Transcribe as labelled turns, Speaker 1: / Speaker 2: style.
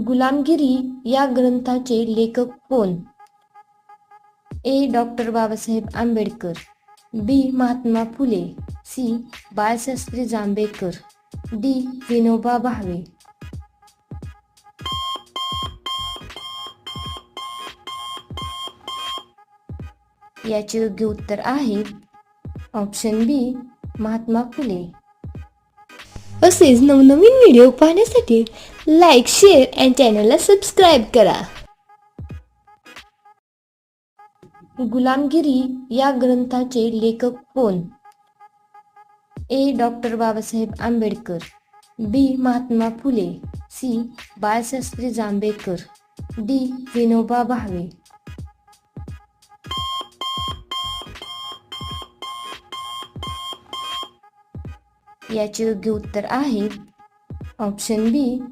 Speaker 1: गुलामगिरी या ग्रंथाचे लेखक कोण? ए. डॉक्टर बाबासाहेब आंबेडकर, बी. महात्मा फुले, सी. बाळशास्त्री जांभेकर, डी. विनोबा भावे. याचे योग्य उत्तर आहे ऑप्शन बी. महात्मा फुले.
Speaker 2: असेच नवनवीन व्हिडिओ पाहण्यासाठी लाईक, शेअर आणि चॅनलला सबस्क्राईब करा.
Speaker 1: गुलामगिरी या ग्रंथाचे लेखक कोण? ए. डॉक्टर बाबासाहेब आंबेडकर, बी. महात्मा फुले, सी. बाळशास्त्री जांभेकर, डी. विनोबा भावे. याचे योग्य उत्तर आहे ऑप्शन बी.